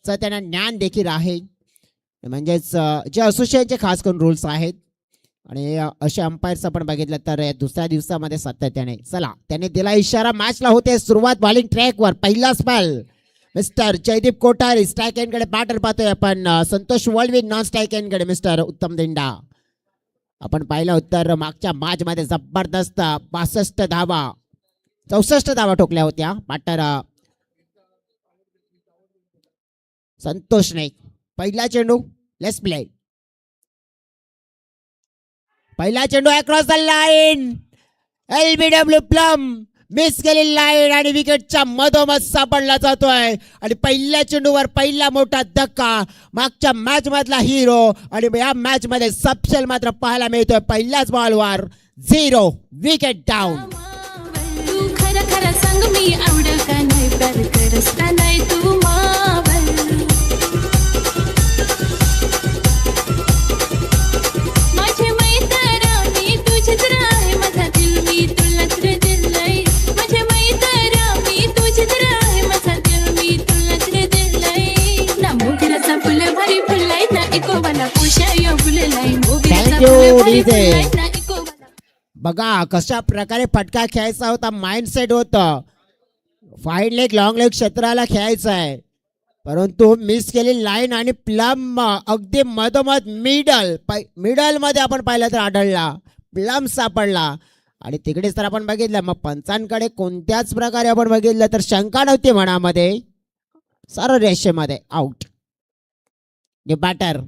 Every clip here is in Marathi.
त्यांना ज्ञान देखील आहे. म्हणजेच जे असोसिएशनचे खास करून रूल्स आहेत आणि असे अंपायर्स आपण बघितलं तर दुसऱ्या दिवसामध्ये सातत्याने चला त्याने दिला इशारा. मॅचला होते सुरुवात. बॉलिंग ट्रॅकवर पहिला spell mister Jaydeep Kothari. Strike एंडकडे बॅटर पाहतोय आपण. संतोष वळवी नॉन स्ट्राईक एंडकडे मिस्टर उत्तम दिंडा. आपण पाहिलं उत्तर मागच्या मॅच मध्ये जबरदस्त 62 धावा 64 धावा ठोकल्या होत्या. बॅटर संतोषने. पहिला चेंडू लेट्स प्ले. पहिला चेंडू across the line. LBW plum miss केलेली लाईन आणि विकेटच्या मधोमध सापडला जातोय. आणि पहिल्या चेंडूवर पहिला मोठा धक्का. मागच्या मॅच मधला हिरो आणि या मॅच मध्ये सबसेल मात्र पाहायला मिळतोय. पहिल्याच बॉलवर 0 विकेट डाऊन. तू खरं खरं सांग मी आवडल का नाही प्यार करस का नाही तू मावल. माझे मैत्र मी तुझेच आहे माझा दिल मी तुलाच रे दिलय. माझे मैत्र मी तुझेच आहे माझा दिल मी तुलाच रे दिलय. ना मोगऱ्याचा फुल भारी फुललाय ना इकोबाला पुष्या फुललाय. मोगऱ्याचा फुल भारी फुललाय ना इकोबाला. बघा कशा प्रकारे फटका खेळायचा होता. माइंडसेट होतं फाईन लेग लॉंग लेग क्षेत्राला खेळायचं आहे. परंतु मिस केलेली लाईन आणि प्लम अगदी मधोमध मिडल मध्ये आपण पाहिलं तर आढळला. प्लम सापडला आणि तिकडेच तर आपण बघितलं मग पंचांकडे कोणत्याच प्रकारे आपण बघितलं तर शंका नव्हती मनामध्ये. सरळ रेषेमध्ये आउट. बॅटर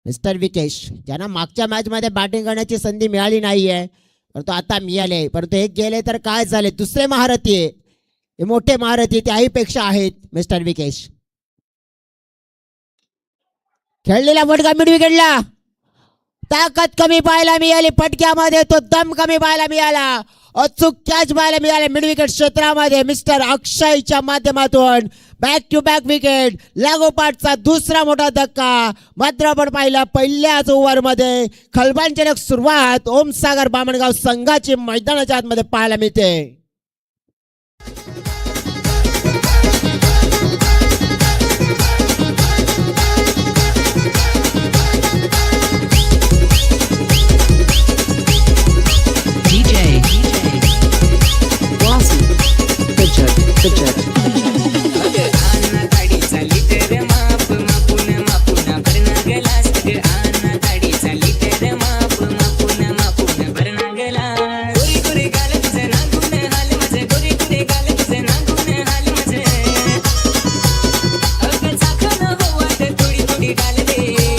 मिस्टर विकेश ज्यांना मागच्या मॅच मध्ये बॅटिंग करण्याची संधी मिळाली नाहीये परंतु आता मिळाले. परंतु एक गेले तर काय झाले. दुसरे महारथी हे मोठे महारथी त्याही पेक्षा आहेत मिस्टर विकेश. खेळलेला फटका मिड विकेटला. ताकद कमी पाहायला मिळाली फटक्यामध्ये. तो दम कमी पाहायला मिळाला. अचूक कॅच पाहायला मिळाले मिड विकेट क्षेत्रामध्ये. मिस्टर अक्षयच्या माध्यमातून बॅक टू बॅक विकेट. लागोपाठचा दुसरा मोठा धक्का. मात्र आपण पाहिला पहिल्याच ओव्हरमध्ये खळबळजनक सुरुवात ओमसागर बामणगाव संघाची मैदानाच्या आतमध्ये पाहायला मिळते.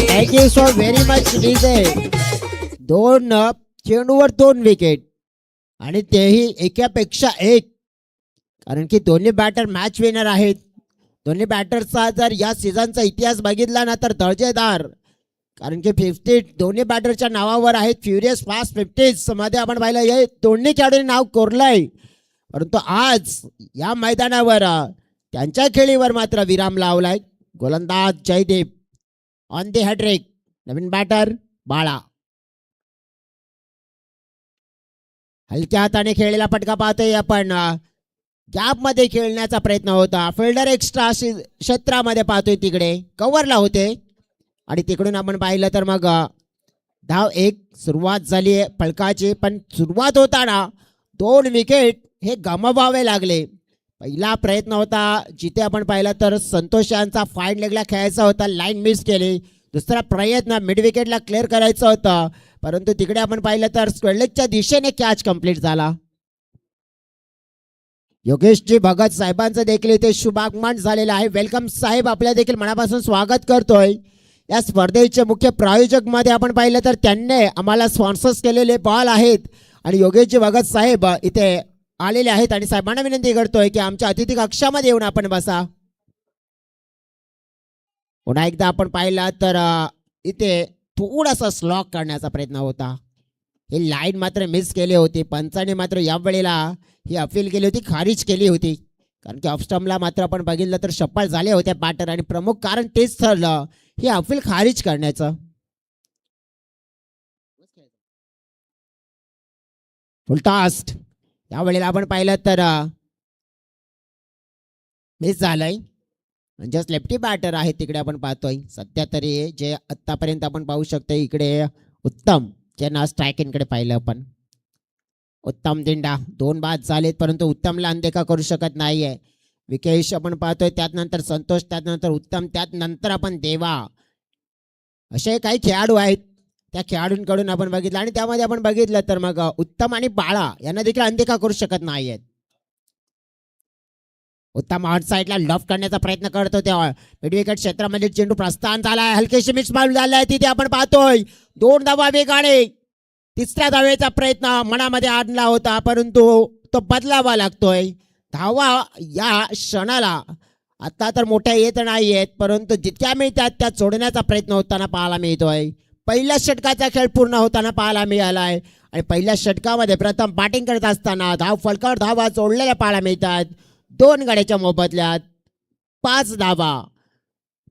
Thank you so very much DJ. दोन चेंडूवर 2 विकेट आणि तेही एकापेक्षा एक. कारण की दोन्ही बॅटर मॅच विनर आहेत. दोन्ही बॅटरचा जर या सीझनचा इतिहास बघितला ना तर दर्जेदार. कारण की 50 दोन्ही बॅटरच्या नावावर आहेत. फ्युरियस फास्ट 50 मध्ये आपण पाहिलं हे दोन्ही खेळाडूंनी नाव कोरलंय. परंतु आज या मैदानावर त्यांच्या खेळीवर मात्र विराम लावलाय. गोलंदाज जयदीप ऑन दी हॅट्रिक. नवीन बॅटर बाळा. हलक्या हाताने खेळलेला फटका पाहतोय आपण. गॅप मध्ये खेळण्याचा प्रयत्न होता. फिल्डर एक्स्ट्रा क्षेत्रामध्ये पाहतोय तिकडे कव्हरला होते आणि तिकडून आपण पाहिलं तर मग धाव 1 सुरुवात झाली आहे फलकाची. पण सुरुवात होताना 2 विकेट हे गमवावे लागले. पहिला प्रयत्न होता जिथे आपण पाहिलं तर संतोष यांचा फाईन लेगला खेळायचा होता. लाईन मिस केली. दुसरा प्रयत्न मिड विकेटला क्लिअर करायचं होतं परंतु तिकडे आपण पाहिलं तर स्क्वेअरलेगच्या दिशेने कॅच कंप्लीट झाला. योगेशजी भगत साहेबांचं देखील इथे शुभागमन झालेलं आहे. वेलकम साहेब. आपल्या देखील मनापासून स्वागत करतोय. या स्पर्धेचे मुख्य प्रायोजक मध्ये आपण पाहिलं तर त्यांनी आम्हाला स्पॉन्सर्स केलेले बॉल आहेत आणि योगेशजी भगत साहेब इथे आलेले आहेत आणि साहेबांना विनंती करतोय की आमच्या अतिथी कक्षामध्ये येऊन आपण बसा. पुन्हा एकदा आपण पाहिलं तर इथे थोडासा स्लॉक करण्याचा प्रयत्न होता. ही लाईन मात्र मिस केली होती. पंचाने मात्र यावेळेला ही अपील केली होती, खारिज केली होती. कारण की ऑफस्टम्पला मात्र आपण बघितलं तर शप्पल झाले होते बॅटर आणि प्रमुख कारण तेच ठरलं ही अपील खारिज करण्याचं. फुलटास्ट यावेळेला आपण पाहिलं तर मिस झालंय. म्हणजेच लेफ्टी बॅटर आहे तिकडे आपण पाहतोय. सध्या तरी जे आतापर्यंत आपण पाहू शकतो इकडे उत्तम ज्यांना स्ट्रायकिंगकडे पाहिलं आपण. उत्तम दिंडा 2 बाद झालेत परंतु उत्तमला अनदेखा करू शकत नाहीये. विकेश आपण पाहतोय, त्यानंतर संतोष, त्यानंतर उत्तम, त्यानंतर आपण देवा. असे काही खेळाडू आहेत त्या खेळाडूंकडून आपण बघितलं आणि त्यामध्ये आपण बघितलं तर मग उत्तम आणि बाळा यांना देखील अनदेखा करू शकत नाहीयेत. उत्तम आउट साईडला लॉफ्ट करण्याचा प्रयत्न करतो तेव्हा मिड विकेट क्षेत्रामध्ये चेंडू प्रस्थान झालाय. हलकेशी मिक्स मारून झालाय तिथे आपण पाहतोय 2 धावा वेगाने. तिसऱ्या धावेचा प्रयत्न मनामध्ये आणला होता परंतु तो बदलावा लागतोय. धावा या क्षणाला आता तर मोठ्या येत नाहीयेत परंतु जितक्या मिळतात त्या सोडण्याचा प्रयत्न होताना पाहायला मिळतोय. पहिल्या षटकाचा खेळ पूर्ण होताना पाहायला मिळालाय आणि पहिल्या षटकामध्ये प्रथम बॅटिंग करत असताना धाव फलकावर धावा सोडलेल्या पाहायला मिळतात. 2 गड्याच्या मोबदल्यात 5 धावा.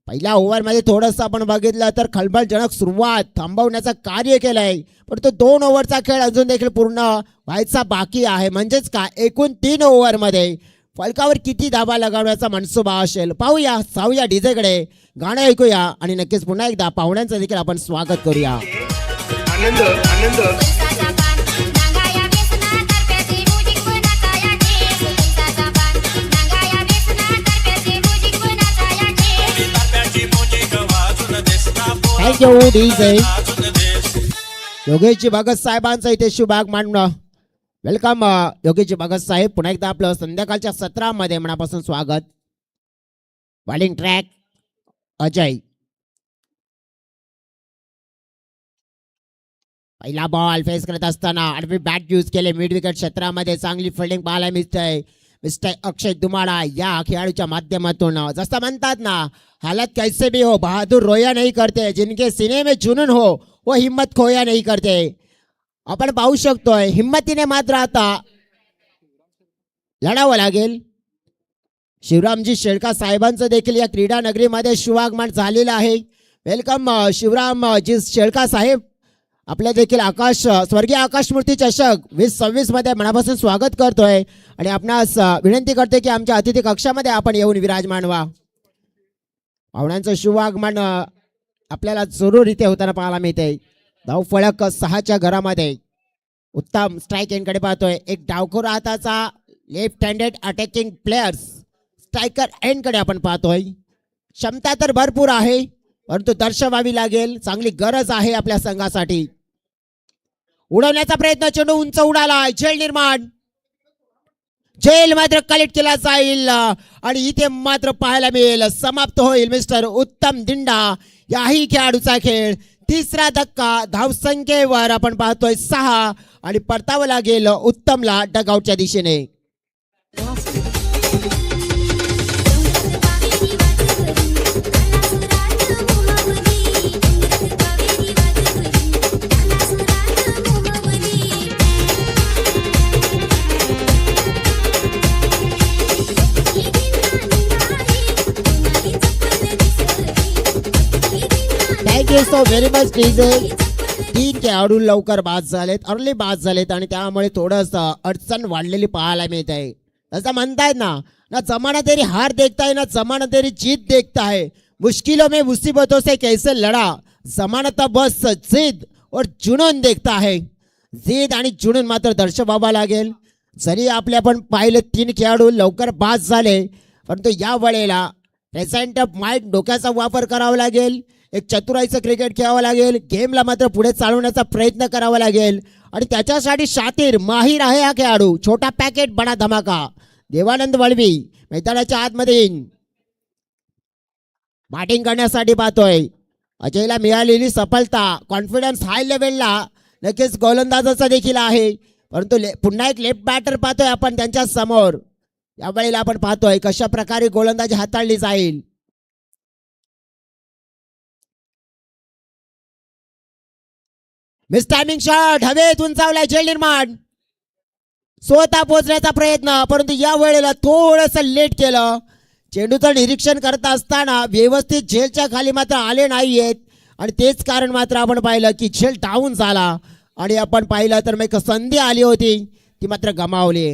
पहिल्या ओव्हरमध्ये थोडंसं आपण बघितलं तर खळबळजनक सुरुवात थांबवण्याचं कार्य केलंय परंतु 2 ओव्हरचा खेळ अजून देखील पूर्ण व्हायचा बाकी आहे. म्हणजेच का एकूण 3 ओव्हरमध्ये फलकावर किती धावा लगावण्याचा मनसुबा असेल पाहूया. जाऊया डीजेकडे, गाणं ऐकूया आणि नक्कीच पुन्हा एकदा पाहुण्यांचं देखील आपण स्वागत करूया. Anand Anand thank you DJ. योगेशजी भगत साहेबांचं इथे शुभागमन. वेलकम योगेशजी भगत साहेब. पुन्हा एकदा आपलं संध्याकाळच्या सत्रामध्ये मनापासून स्वागत. Bowling track Ajay. पहिला बॉल फेस करत असताना आडवी बॅट यूज केले. मिड विकेट क्षेत्रामध्ये चांगली फिल्डिंग पाहायला मिळतंय. मिस्टर अक्षय दुमाडा या खेळाडूच्या माध्यमातून. जसं म्हणतात ना, हालत कैसे भी हो बहादूर रोया नहीं करते, जिनके सीने में जुनून हो वो हिम्मत खोया नहीं करते. आपण पाहू शकतोय हिम्मतीने मात्र आता लढावं लागेल. शिवरामजी शेळका साहेबांचं देखील या क्रीडा नगरीमध्ये शुभागमन झालेलं आहे. वेलकम शिवरामजी शेळका साहेब. आपल्या देखील आकाश स्वर्गीय आकाशमूर्ती चषक 2026 मध्ये मनापासून स्वागत करतोय आणि आपणास विनंती करते की आमच्या अतिथी कक्षामध्ये आपण येऊन विराजमान व्हा. पाहुण्यांचं शुभागमन आपल्याला जरूर इथे होताना पाहायला मिळते. धाव फळक 6च्या घरामध्ये. उत्तम स्ट्राईक एंडकडे पाहतोय. एक डावखोर हाताचा left handed attacking players striker एंडकडे आपण पाहतोय. क्षमता तर भरपूर आहे परंतु दर्शवावी लागेल. चांगली गरज आहे आपल्या संघासाठी. उडवण्याचा प्रयत्न, चेंडू उंच उडाला. झेल निर्माण. झेल मात्र कलेक्ट केला जाईल आणि इथे मात्र पाहायला मिळेल समाप्त होईल मिस्टर उत्तम दिंडा याही खेळाडूचा खेळ. तिसरा धक्का धावसंख्येवर आपण पाहतोय 6 आणि परतावं लागेल उत्तमला डगआउटच्या दिशेने. Thank you so very much DJ. 3 खेळाडू लवकर बाद झालेत, अर्ली बाद झालेत आणि त्यामुळे थोडंसं अडचण वाढलेली पाहायला मिळत आहे. तसं म्हणतायत ना जमाना तेरी हार देखता है ना जमाना तेरी जीत देखता है, मुश्किलों में मुसीबतों से कैसे लड़ा जमाना तो बस जिद और जुनून देखता है. जिद आणि जुनून मात्र दर्शवावा लागेल. जरी आपले आपण पाहिलं 3 खेळाडू लवकर बाद झाले परंतु या वेळेला प्रेझेंट ऑफ माइंड डोक्याचा वापर करावा लागेल. एक चतुराईचं क्रिकेट खेळावं लागेल. गेमला मात्र पुढे चालवण्याचा प्रयत्न करावा लागेल आणि त्याच्यासाठी शातीर माहीर आहे हा खेळाडू. छोटा पॅकेट बडा धमाका. देवानंद वळवी मैदानाच्या आतमध्ये बॅटिंग करण्यासाठी पाहतोय. अजयला मिळालेली सफलता कॉन्फिडन्स हाय लेवलला नक्कीच गोलंदाजाचा देखील आहे परंतु पुन्हा एक लेफ्ट बॅटर पाहतोय आपण त्यांच्या समोर. यावेळेला आपण पाहतोय कशा प्रकारे गोलंदाजी हाताळली जाईल. मिस टायमिंग शॉट हवेत उंचावलाय. झेल निर्माण. स्वतः पोहोचण्याचा प्रयत्न परंतु या वेळेला थोडंसं लेट केलं. चेंडूचं निरीक्षण करत असताना व्यवस्थित झेलच्या खाली मात्र आले नाहीयेत आणि तेच कारण मात्र आपण पाहिलं की झेल डाऊन झाला आणि आपण पाहिलं तर मग संधी आली होती ती मात्र गमावली.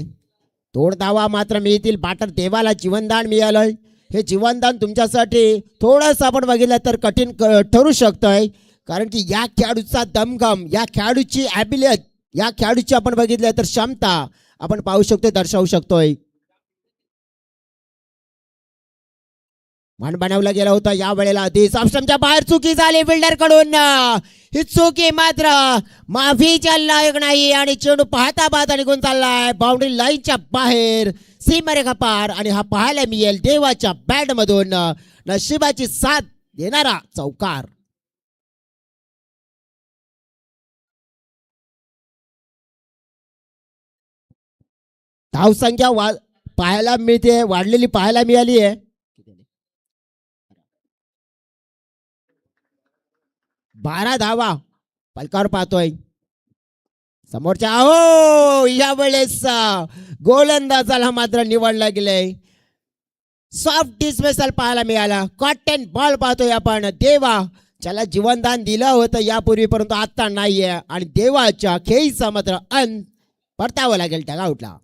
तोड धावा मात्र मिळतील. बॅटर देवाला जीवनदान मिळालं. हे जीवनदान तुमच्यासाठी थोडंसं आपण बघितलं तर कठीण ठरू शकतंय, कारण की या खेळाडूचा दमगम, या खेळाडूची ॲबिलिटी, या खेळाडूची आपण बघितलं तर क्षमता आपण पाहू शकतो, दर्शवू शकतोय. मान बनवला गेला होता या वेळेला आधीच ऑप्शनच्या बाहेर चुकी झाली फिल्डर कडून. ही चुकी मात्र माफीच्या लायक नाही आणि चेंडू पाहता निघून चाललाय बाउंड्री लाईनच्या बाहेर, सीमारेखा पार. आणि हा पाहायला मिळेल देवाच्या बॅट मधून नशिबाची साथ देणारा चौकार. धावसंख्या पाहायला मिळते, वाढलेली पाहायला मिळाली आहे. 12 धावा पलकावर पाहतोय समोरच्या. हो या वेळेस गोलंदाजाला मात्र निवडला गेलंय. सॉफ्ट डिस्मिसल पाहायला मिळाला. कॉटन बॉल पाहतोय आपण. देवा ज्याला जीवनदान दिलं होतं यापूर्वी, परंतु आता नाहीये आणि देवाच्या खेळीचा मात्र अंत परतावा लागेल त्या आउटला.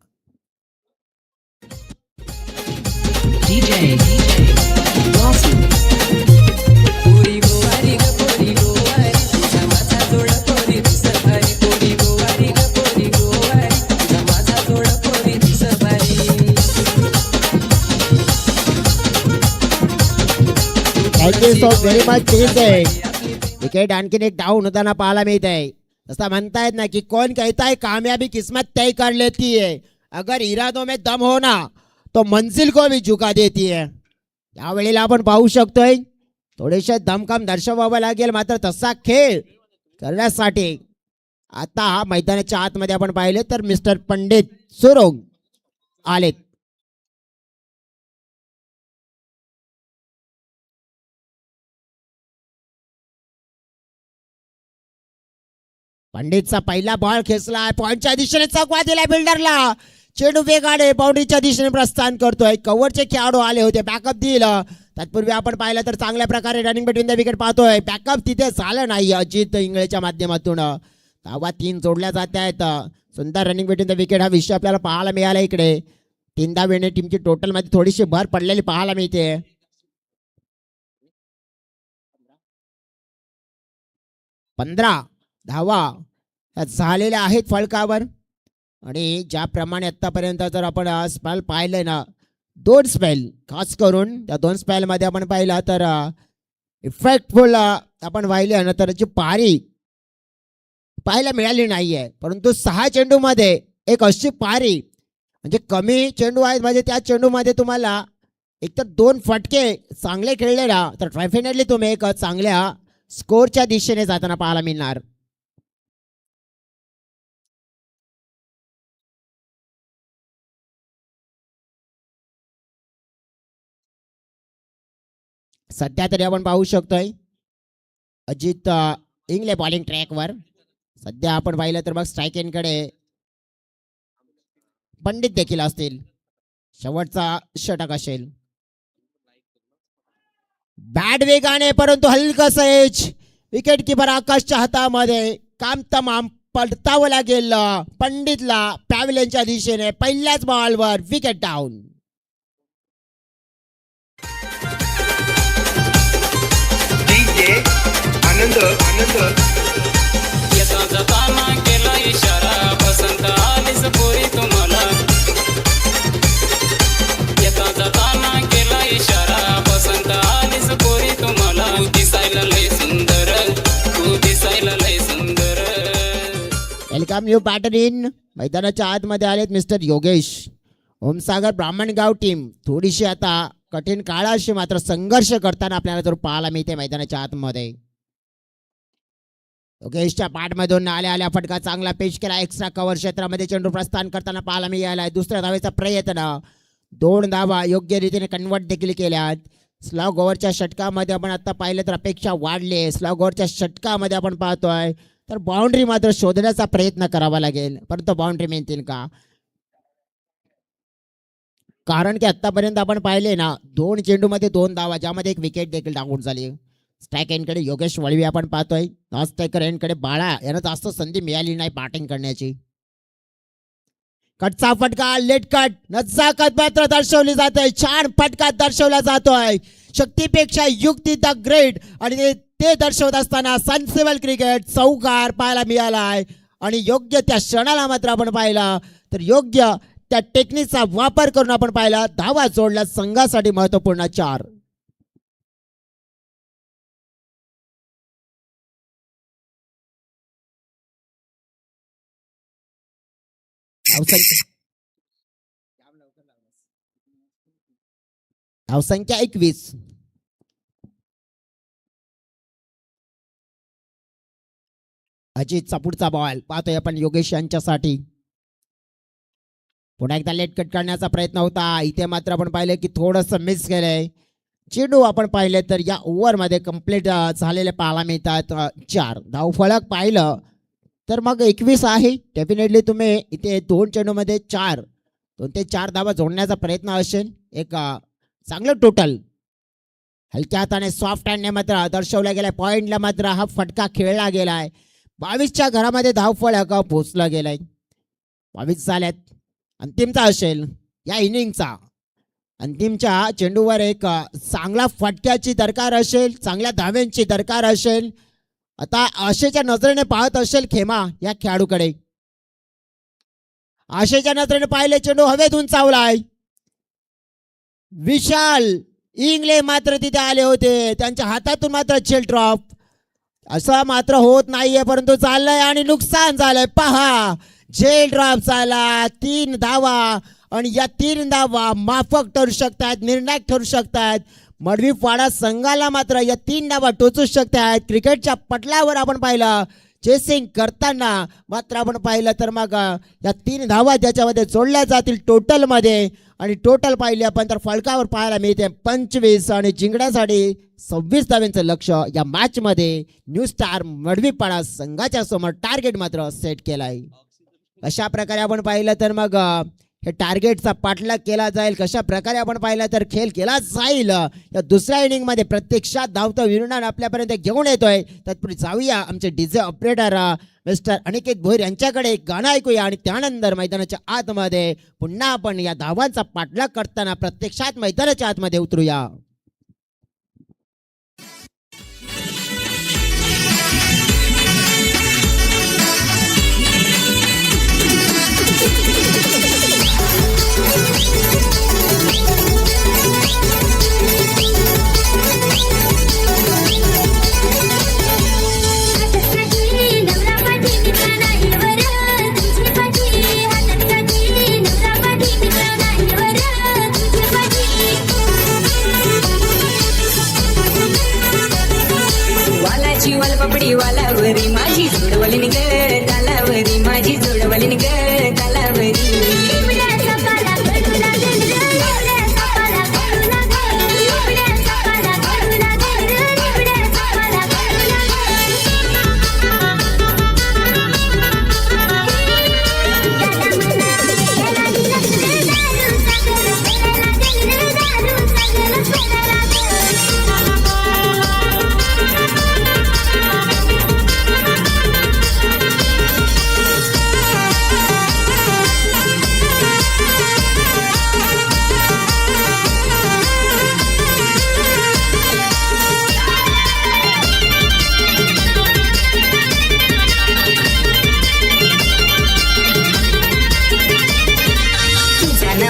Thank you so very much. Wicket आणखीन एक डाऊन होताना पाहायला मिळत आहे. असं म्हणतायत ना की कोण कहता है कामयाबी किस्मत तय कर लेती है, अगर इरादों में दम हो ना तो मंजिल को भी झुका देती है. यावेळेला आपण पाहू शकतोय थोडेसे दमकाम दर्शवावं लागेल, मात्र तसा खेळ करण्यासाठी आता हा मैदानाच्या आतमध्ये आपण पाहिले तर मिस्टर पंडित सुरोंग आलेत. पंडितचा पहिला बॉल खेचला, पॉइंटच्या दिशेने चकवा दिलाय बिल्डरला. चेंडू वेगाने बाउंड्रीच्या दिशेने प्रस्थान करतोय. कव्हरचे खेळाडू आले होते, बॅकअप दिलं. तत्पूर्वी आपण पाहिलं तर चांगल्या प्रकारे रनिंग बिटवीन द विकेट पाहतोय. बॅकअप तिथे झालं नाही अजित इंगळेच्या माध्यमातून. धावा 3 जोडल्या जात आहेत. सुंदर रनिंग बिटवीन द विकेट हा विषय आपल्याला पाहायला मिळाला. इकडे 3 धावेने टीमची टोटल मध्ये थोडीशी भर पडलेली पाहायला मिळते. 15 धावा झालेल्या आहेत फलकावर. आणि ज्याप्रमाणे आतापर्यंत जर आपण स्पेल पाहिलंय ना, 2 स्पेल खास करून त्या 2 स्पेल मध्ये आपण पाहिलं तर इफेक्टफुल आपण पाहिले ना तर पारी पाहायला मिळाली नाहीये. परंतु 6 चेंडू मध्ये एक अशी पारी, म्हणजे कमी चेंडू आहेत म्हणजे त्या चेंडू मध्ये तुम्हाला एकतर 2 फटके चांगले खेळले ना तर डेफिनेटली तुम्ही एक चांगल्या स्कोरच्या दिशेने जाताना पाहायला मिळणार. सध्या तरी आपण पाहू शकतोय अजित इंगले बॉलिंग ट्रॅकवर. सध्या आपण पाहिलं तर मग स्ट्राईक एनकडे पंडित देखील असतील. शेवटचा षटक असेल. बॅट वेगाने परंतु हलकं एज. विकेट किपर आकाशच्या हातामध्ये. काम तमाम पडतावं लागेल पंडितला पॅव्हलियनच्या दिशेने. पहिल्याच बॉलवर विकेट डाऊन. DJ आनंद येता जाताना केला इशारा, पसंत आलीच पोरी तुम्हाला. येता जाताना केला इशारा, पसंत आलीच पोरी तुम्हाला. तू दिसायला लय सुंदर, तू दिसायला लय सुंदर. Welcome new batter in. मैदानाच्या आतमध्ये आलेत मिस्टर योगेश. ओमसागर ब्राह्मणगाव टीम थोडीशी आता कठीण काळाशी मात्र संघर्ष करताना आपल्याला जर पाहायला मिळते मैदानाच्या आतमध्ये. योगेशच्या पाठमधून आल्या फटका चांगला पेश केला. एक्स्ट्रा कव्हर क्षेत्रामध्ये चेंडू प्रस्थान करताना पाहायला मिळाला. दुसऱ्या धावेचा प्रयत्न. 2 धावा योग्य रीतीने कन्वर्ट देखील केल्यात. स्लॉग ओव्हरच्या षटकामध्ये आपण आता पाहिलं तर अपेक्षा वाढले. स्लॉग ओव्हरच्या षटकामध्ये आपण पाहतोय तर बाउंड्री मात्र शोधण्याचा प्रयत्न करावा लागेल, परंतु बाउंड्री मिळतील का? कारण की आतापर्यंत आपण पाहिले ना 2 चेंडूमध्ये 2 धावा, ज्यामध्ये एक विकेट देखील डाऊन झाली. स्ट्राईक एंडकडे योगेश वळवी आपण पाहतोय. नॉन स्ट्रायकर एंडकडे बाळा यांना जास्त संधी मिळाली नाही बॅटिंग करण्याची. कटचा फटका लेट कट नजाकत मात्र दर्शवली जाते. छान फटका दर्शवला जातोय. शक्तीपेक्षा युक्ती द ग्रेट आणि ते दर्शवत असताना सनसेबल क्रिकेट चौकार पाहायला मिळालाय. आणि योग्य त्या क्षणाला मात्र आपण पाहिला तर योग्य त्या टेक्निकचा वापर करून आपण पाहिला धावा जोडल्या संघासाठी महत्वपूर्ण 4. धावसंख्या 21. अजितचा पुढचा बॉल पाहतोय आपण योगेश यांच्यासाठी. पुन्हा एकदा लेट कट करण्याचा प्रयत्न होता. इथे मात्र आपण पाहिलं की थोडस मिस केलंय. चेंडू आपण पाहिले तर या ओव्हरमध्ये कंप्लीट झालेले पाहायला मिळतात 4. धावफलक पाहिलं तर मग 21 आहे. डेफिनेटली तुम्ही इथे 2 चेंडूमध्ये 4 2 ते 4 धावा जोडण्याचा प्रयत्न असेल. एक चांगलं टोटल हलक्या हाताने सॉफ्ट हँडने मात्र दर्शवला गेलाय. पॉइंटला मात्र हा फटका खेळला गेलाय. 22च्या घरामध्ये धावफलक पोचला गेलाय. 22 झाल्यात. अंतिमचा असेल या इनिंगचा. अंतिमच्या चेंडूवर एक चांगला फटक्याची दरकार असेल. चांगल्या धाव्यांची दरकार असेल. आता आशेच्या नजरेने पाहत असेल खेमा या खेळाडूकडे. आशेच्या नजरेने पाहिले चेंडू हवेत उंचावलाय. विशाल इंगले मात्र तिथे आले होते. त्यांच्या हातातून मात्र झेल ड्रॉप. असं मात्र होत नाहीये परंतु चाललंय आणि नुकसान झालंय. पहा झेल ड्रॉप झाला. 3 धावा आणि या 3 धावा माफक ठरू शकतात. निर्णायक ठरू शकतात. मडवीपाडा संघाला मात्र या 3 धावा टोचू शकतात. क्रिकेटच्या पटलावर आपण पाहिलं चेसिंग करताना मात्र आपण पाहिलं तर मग या 3 धावा ज्याच्यामध्ये जोडल्या जातील टोटलमध्ये. आणि टोटल पाहिले आपण तर फलकावर पाहायला मिळते 25 आणि जिंकण्यासाठी 26 धाव्यांचं लक्ष या मॅच मध्ये न्यू स्टार मडवीपाडा संघाच्या समोर टार्गेट मात्र सेट केलाय. अशा प्रकारे आपण पाहिलं तर मग हे टार्गेटचा पाठलाग केला जाईल. कशा प्रकारे आपण पाहिलं तर खेळ केला जाईल या दुसऱ्या इनिंग मध्ये. प्रत्यक्षात धावतं विरुणान आपल्यापर्यंत घेऊन येतोय. तत्पूर्वी जाऊया आमचे DJ operator mister Aniket Bhoir यांच्याकडे एक गाणं ऐकूया आणि त्यानंतर मैदानाच्या आतमध्ये पुन्हा आपण या धावांचा पाठलाग करताना प्रत्यक्षात मैदानाच्या आतमध्ये उतरूया. वालपपडी वालावरी माझी जोडवलीन ग तालावरी. माझी जोडवलीन ग तालावरी.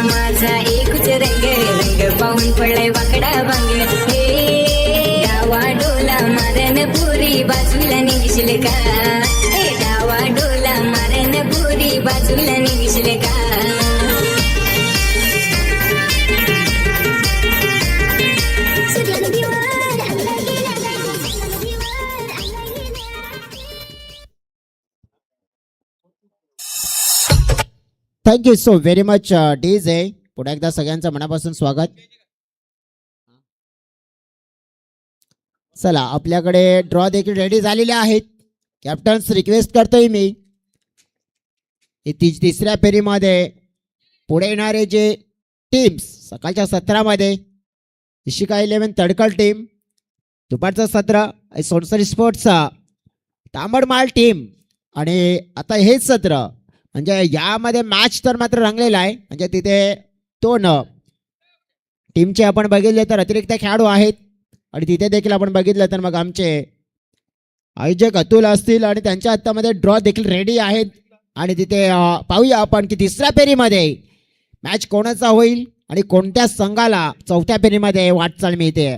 माझा एकच रंग रंग पाहून पडलाय वाकडा भांग. हे डावा डोला मारन पुरी बाजूला निघशील का. हे डावा डोला मारन पुरी बाजूला निघशील का. Thank you so very much DJ. पुन्हा एकदा सगळ्यांचं मनापासून स्वागत. चला आपल्याकडे ड्रॉ देखील रेडी झालेले आहेत. कॅप्टन्स रिक्वेस्ट करतोय मी तिसऱ्या फेरीमध्ये पुढे येणारे जे टीम्स सकाळच्या सत्रामध्ये इशिका 11 तडकल टीम, दुपारचं सत्र सोनसरी स्पोर्ट्सचा तांबडमाल टीम आणि आता हेच सत्र म्हणजे यामध्ये मॅच तर मात्र रंगलेला आहे. म्हणजे तिथे दोन टीमचे आपण बघितले तर अतिरिक्त खेळाडू आहेत आणि तिथे देखील आपण बघितलं तर मग आमचे आयोजक अतुल असतील आणि त्यांच्या हातामध्ये ड्रॉ देखील रेडी आहेत. आणि तिथे पाहूया आपण की तिसऱ्या फेरीमध्ये मॅच कोणाचा होईल आणि कोणत्या संघाला चौथ्या फेरीमध्ये वाटचाल मिळते.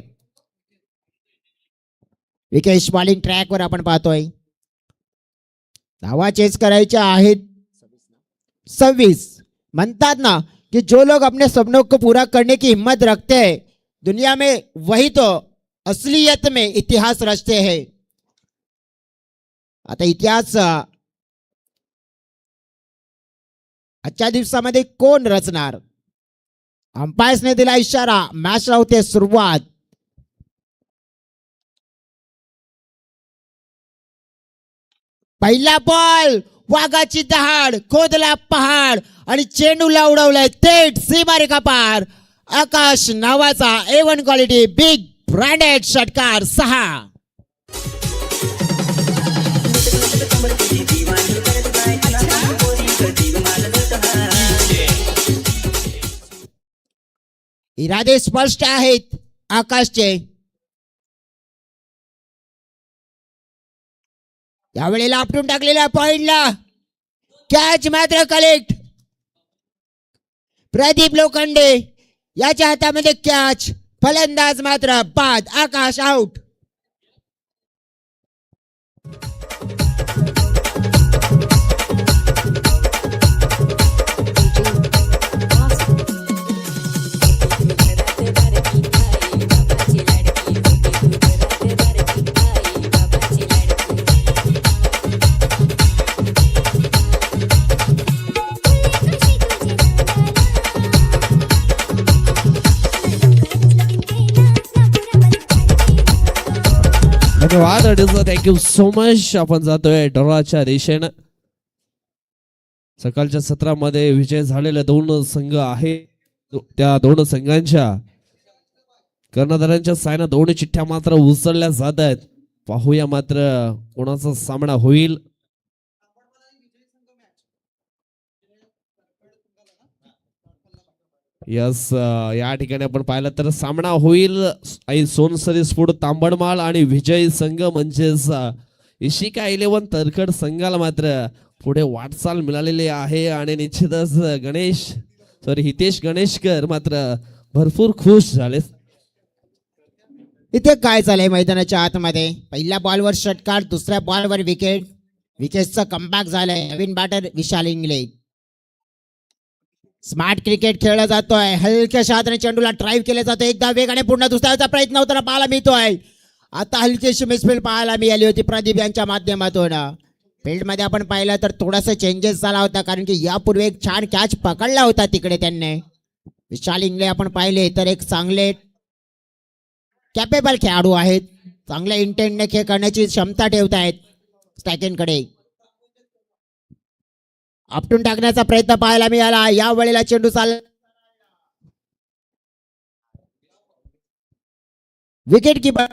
विकेश बॉलिंग ट्रॅकवर आपण पाहतोय. धावा चेस करायच्या आहेत 26. म्हणतात ना कि जो लोग अपने सपनों को पूरा करने की हिम्मत रखते हैं दुनिया में वही तो असलियत में इतिहास रचते हैं. आता इतिहास आजच्या दिवसामध्ये कोण रचणार. अंपायर्सने दिला इशारा. मॅच होते सुरुवात. पहिला बॉल वाघाची दहाड खोदला पहाड आणि चेंडूला उडवलाय थेट सीमारेखा पार. आकाश नावाचा A1 क्वालिटी बिग ब्रँडेड षटकार 6. इरादे स्पष्ट आहेत आकाशचे. यावेळेला आपटून टाकलेल्या पॉइंटला कॅच मात्र कलेक्ट. प्रदीप लोखंडे याच्या हातामध्ये कॅच. फलंदाज मात्र बाद. आकाश आउट. धन्यवाद थँक्यू सो मच. आपण जातोय ड्रॉच्या दिशेनं. सकाळच्या सत्रामध्ये विजय झालेले दोन संघ आहे. त्या दोन संघांच्या कर्णधारांच्या सायना दोन चिठ्ठ्या मात्र उचलल्या जात आहेत. पाहूया मात्र कोणाचा सामना होईल. यस या ठिकाणी आपण पाहिलं तर सामना होईल आई सोनसरी स्फोट तांबडमाळ आणि विजय संघ म्हणजेच इशिका 11 तरखड संघाला मात्र पुढे वाटचाल मिळालेली आहे. आणि निश्चितच हितेश गणेशकर मात्र भरपूर खुश झाले. इथे काय चाललंय मैदानाच्या आतमध्ये. पहिल्या बॉलवर षटकार. दुसऱ्या बॉलवर विकेट. विकेटचा कमबॅक झालाय. नवीन बॅटर विशाल इंगळे. स्मार्ट क्रिकेट खेळला जातोय. हलक्या हाताने चेंडूला ड्राईव्ह केले जातो. एकदा वेगाने पुन्हा दुसऱ्याचा प्रयत्न होताना पाहायला मिळतोय. आता हलकीशी मिसफील्ड पाहायला मिळाली होती प्रदीप यांच्या माध्यमातून. फील्डमध्ये आपण पाहिलं तर थोडासा चेंजेस झाला होता कारण की यापूर्वी एक छान कॅच पकडला होता तिकडे त्यांनी. विशाल इंगळे आपण पाहिले तर एक चांगले कॅपेबल खेळाडू आहेत. चांगल्या इंटेंटने खेळ करण्याची क्षमता ठेवत आहेत स्टॅकेनकडे. आपटून टाकण्याचा प्रयत्न पाहायला मिळाला. या वेळेला चेंडू चाल विकेट किपर.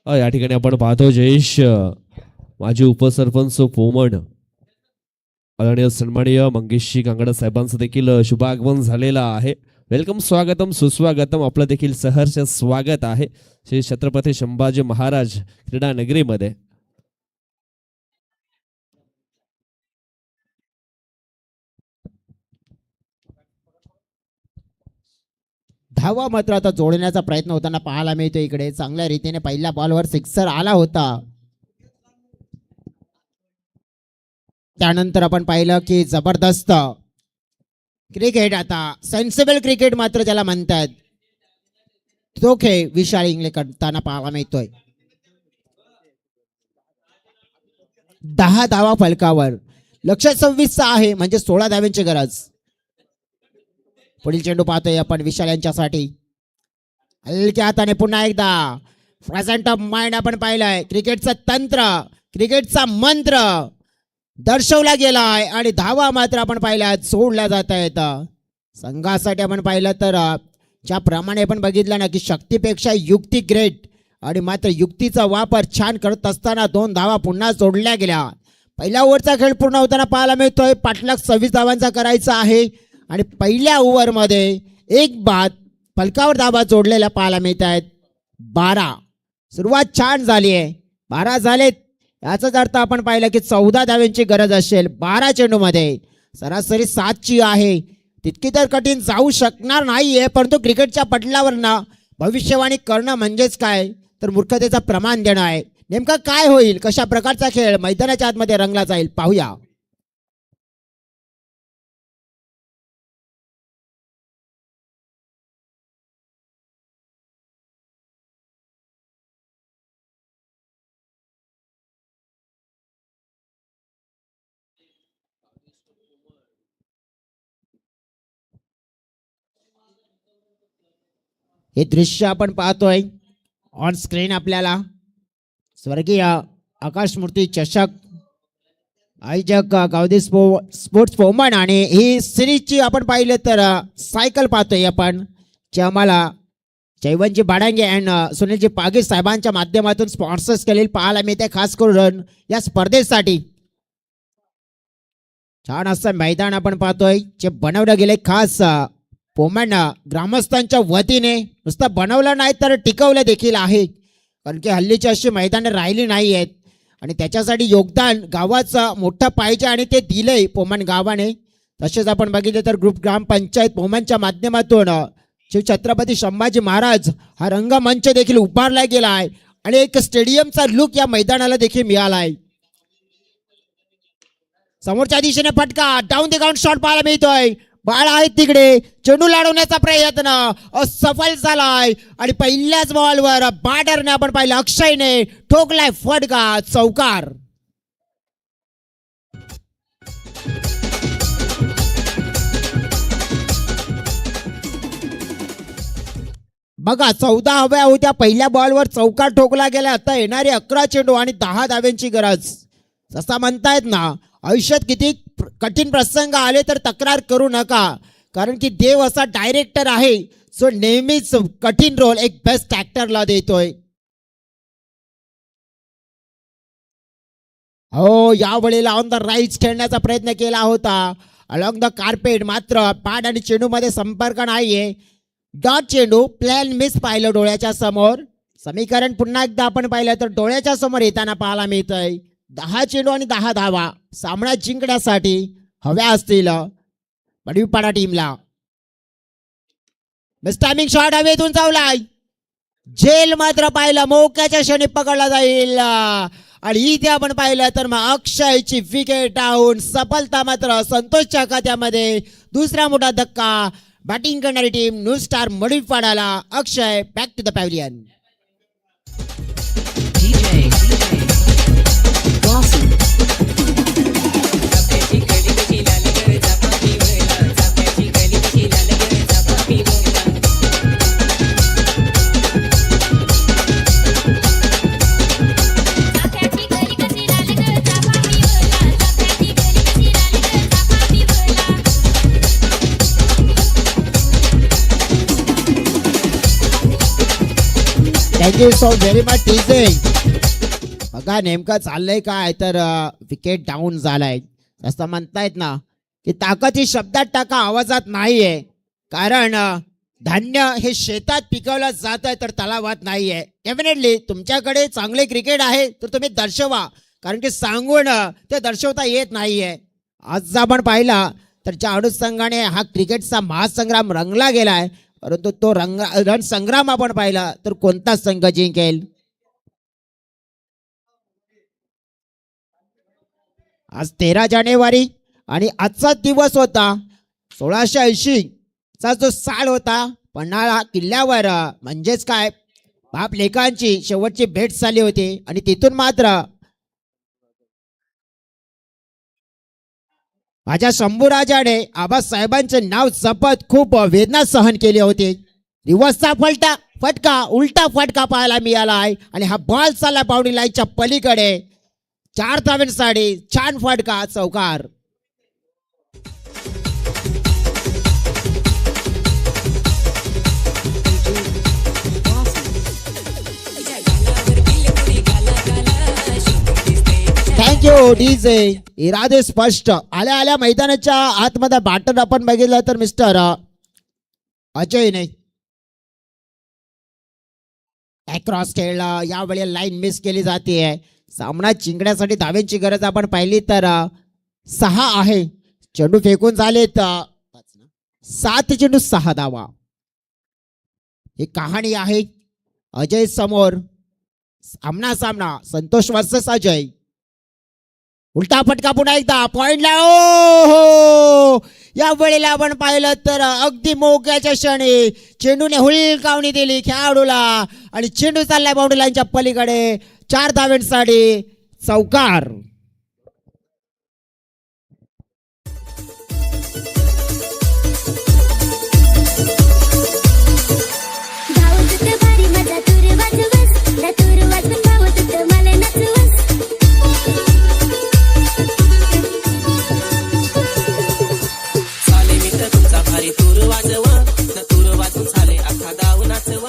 या ठिकाणी आपण पाहतो जयेश माजी उपसरपंच पोमण आदरणीय सन्माननीय मंगेशजी कांगडा साहेबांचं देखील शुभागमन झालेलं आहे. वेलकम स्वागतम सुस्वागतम. आपलं देखील सहर्ष स्वागत आहे श्री छत्रपती संभाजी महाराज क्रीडा नगरीमध्ये. धावा मात्र आता जोडण्याचा प्रयत्न होताना पाहायला मिळतो. इकडे चांगल्या रीतीने पहिल्या बॉलवर सिक्सर आला होता. त्यानंतर आपण पाहिलं की जबरदस्त क्रिकेट. आता सेन्सिबल क्रिकेट मात्र ज्याला म्हणतात तो खेळ विशाल इंगळे करताना पाहायला मिळतोय. 10 धावा फलकावर. लक्ष 26 आहे म्हणजे 16 धाव्यांची गरज. पुढील चेंडू पाहतोय आपण विशाल यांच्यासाठी. हलक्या हाताने पुन्हा एकदा प्रेझेंट ऑफ माइंड आपण पाहिलंय. क्रिकेटचं तंत्र क्रिकेटचा मंत्र दर्शवला गेलाय आणि धावा मात्र आपण पाहिल्या सोडल्या जात आहेत. संघासाठी आपण पाहिलं तर ज्याप्रमाणे आपण बघितलं ना की शक्तीपेक्षा युक्ती ग्रेट आणि मात्र युक्तीचा वापर छान करत असताना 2 धावा पुन्हा जोडल्या गेल्या. पहिल्या ओव्हरचा खेळ पूर्ण होताना पाहायला मिळतोय. पाठलाग 26 धावांचा करायचा आहे आणि पहिल्या ओव्हरमध्ये एक बाद फलकावर धावा जोडलेल्या पाहायला मिळत आहेत. 12. सुरुवात छान झाली आहे. 12 झालेत याचाच अर्थ आपण पाहिलं की 14 धाव्यांची गरज असेल 12 चेंडूमध्ये. सरासरी 7ची आहे. तितकी तर कठीण जाऊ शकणार नाहीये, परंतु क्रिकेटच्या पटलावरनं भविष्यवाणी करणं म्हणजेच काय तर मूर्खतेचा प्रमाण देणं आहे. नेमकं काय होईल, कशा प्रकारचा खेळ मैदानाच्या आतमध्ये रंगला जाईल पाहूया. हे दृश्य आपण पाहतोय ऑन स्क्रीन आपल्याला. स्वर्गीय आकाशमूर्ती चषक आयोजक गावदे स्पोर्ट्स वुमन आणि ही सिरीजची आपण पाहिलं तर सायकल पाहतोय आपण, जे आम्हाला जयवंतजी बाडांगे अँड सुनीलजी पागे साहेबांच्या माध्यमातून स्पॉन्सर्स केलेली पाहायला मिळते, खास करून या स्पर्धेसाठी. छान असं मैदान आपण पाहतोय जे बनवलं गेले खास पोमॅन ग्रामस्थांच्या वतीने. नुसतं बनवलं नाही तर टिकवलं देखील आहे, कारण की हल्लीची अशी मैदानं राहिली नाही आहेत आणि त्याच्यासाठी योगदान गावाचं मोठं पाहिजे आणि ते दिलंय पोमॅन गावाने. तसेच आपण बघितलं तर ग्रुप ग्रामपंचायत पोमॅनच्या माध्यमातून शिव छत्रपती संभाजी महाराज हा रंगमंच देखील उभारला गेला आहे आणि एक स्टेडियमचा लुक या मैदानाला देखील मिळाला आहे. समोरच्या दिशेने फटका डाऊन द ग्राउंड शॉट पाहायला मिळतोय. बाळ आहेत तिकडे, चेंडू लाडवण्याचा प्रयत्न असफल झालाय आणि पहिल्याच बॉलवर बॅटरने आपण पाहिलं अक्षयने ठोकलाय फटका, चौकार. बघा 14 हव्या होत्या, पहिल्या बॉलवर चौकार ठोकला गेला. आता येणारे 11 चेंडू आणि 10 धाव्यांची गरज. जसा म्हणतायत ना, आयुष्यात किती कठीण प्रसंग आले तर तक्रार करू नका, कारण की देव असा डायरेक्टर आहे जो नेहमीच कठीण रोल एक बेस्ट ऍक्टरला देतोय. हो, यावेळेला ऑन द राईट खेळण्याचा प्रयत्न केला होता अलॉंग द कार्पेट, मात्र पॅड आणि चेंडू मध्ये संपर्क नाहीये. डॉट चेंडू प्लॅन मिस पाहिलं डोळ्याच्या समोर. समीकरण पुन्हा एकदा आपण पाहिलं तर डोळ्याच्या समोर येताना पाहायला मिळतंय. 10 चेंडू आणि 10 धावा सामना जिंकण्यासाठी हव्या असतील बडवीपाडा टीमला. टायमिंग शॉट हवेतून चावलाय. झेल मात्र पाहिलं मोक्याच्या क्षणी पकडला जाईल आणि इथे आपण पाहिलं तर मग अक्षयची विकेट डाऊन. सफलता मात्र संतोषच्या खात्यामध्ये. दुसरा मोठा धक्का बॅटिंग करणारी टीम न्यू स्टार मडवीपाडाला. Akshay back to the pavilion. Thank you so very much TJ. बघा नेमकं चाललंय काय तर विकेट डाऊन झालाय. असं म्हणतायत ना की ताकद ही शब्दात टाका, आवाजात नाहीये. कारण धान्य हे शेतात पिकवलं जात आहे तर तलावात नाहीये. डेफिनेटली तुमच्याकडे चांगले क्रिकेट आहे तर तुम्ही दर्शवा, कारण की सांगून ते दर्शवता येत नाहीये. आज आपण पाहिला तर ज्या अनुषंगाने हा क्रिकेटचा महासंग्राम रंगला गेलाय, परंतु तो रणसंग्राम आपण पाहिला तर कोणता संघ जिंकेल. आज 13 जानेवारी आणि आजचा दिवस होता 1680 चा जो साल होता. पन्हाळा किल्ल्यावर म्हणजेच काय बाप लेकांची शेवटची भेट झाली होती आणि तिथून मात्र माझ्या शंभूराजाने आबासाहेबांचे नाव जपत खूप वेदना सहन केली होती. रिवर्सचा फटका उलटा फटका पाहायला मिळाला आहे आणि हा बॉल चालला बाउंड्री लाईनच्या पलीकडे. 4 धावांसाठी छान फटका, चौकार. Thank you DJ. इरादे स्पष्ट. आल्या आल्या मैदानाच्या आतमध्ये बॅटर आपण बघितलं तर मिस्टर अजय नाही. क्रॉस खेळला, यावेळी लाईन मिस केली जाते. सामना जिंकण्यासाठी धाव्यांची गरज आपण पाहिली तर 6 आहे. चेंडू फेकून झालेत 7 चेंडू 6 धावा. ही कहाणी आहे. अजय समोर. सामना सामना संतोष वर्सेस अजय. उलटा फटका पुन्हा एकदा पॉइंटला. हो, या वेळेला आपण पाहिलं तर अगदी मोक्याच्या क्षणी चेंडूने हुलकावणी दिली खेळाडूला आणि चेंडू चाललाय बाउंड्री लाईनच्या पलीकडे. 4 धाव्यांसाठी चौकार. धावत भारी माझा तूर वाजवस, त्या तूर वाजून धावत मला नचवस. साले मित्र तुमचा भारी तूर वाजव, न तूर वाजून झाले अख्खा गाव नाचव.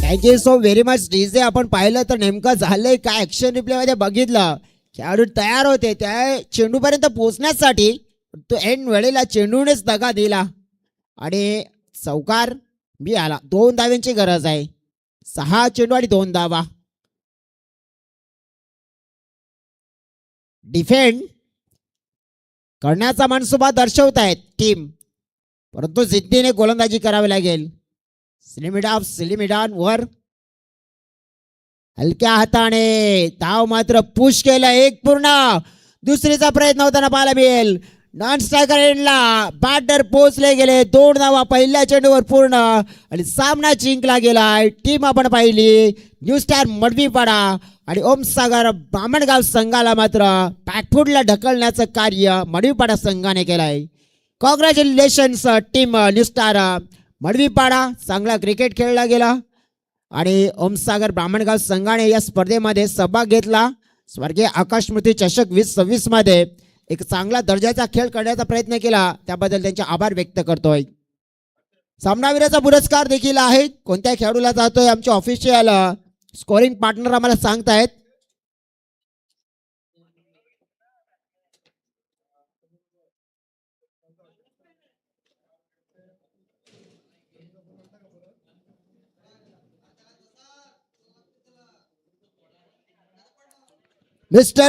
Thank you so very much DJ. आपण पाहिलं तर नेमकं झालंय काय. ऍक्शन रिप्ले मध्ये बघितलं खेळाडू तयार होते त्या चेंडूपर्यंत पोहोचण्यासाठी. तो एंड वेळेला चेंडूनेच दगा दिला आणि चौकार मी आला. 2 धाव्यांची गरज आहे. 6 चेंडू आणि 2 धावा. डिफेंड करण्याचा मनसुबा दर्शवतायत टीम, परंतु जिद्दीने गोलंदाजी करावी लागेल. सिलिमिडान वर हलक्या हाताने धाव मात्र पुश केलं. एक पूर्ण. दुसरीचा प्रयत्न होताना पाहायला मिळेल. नॉन स्ट्रायकर एंडला बॅटर पोहोचले गेले. 2 धावा पहिल्या चेंडूवर पूर्ण आणि सामना जिंकला गेलाय. टीम आपण पाहिली न्यू स्टार मडवीपाडा आणि ओमसागर बामणगाव संघाला मात्र बॅकफुटला ढकलण्याचं कार्य मडवीपाडा संघाने केलंय. Congratulations team new star Madvipada. चांगला क्रिकेट खेळला गेला आणि ओमसागर ब्राह्मणगाव संघाने या स्पर्धेमध्ये सहभाग घेतला. स्वर्गीय आकाश स्मृती चषक 2026 मध्ये एक चांगला दर्जाचा खेळ करण्याचा प्रयत्न केला. त्याबद्दल त्यांचे आभार व्यक्त करतोय. सामनावीराचा पुरस्कार देखील आहे. कोणत्या खेळाडूला जातोय आमचे ऑफिशियल स्कोरिंग पार्टनर आम्हाला सांगतायत. मिस्टर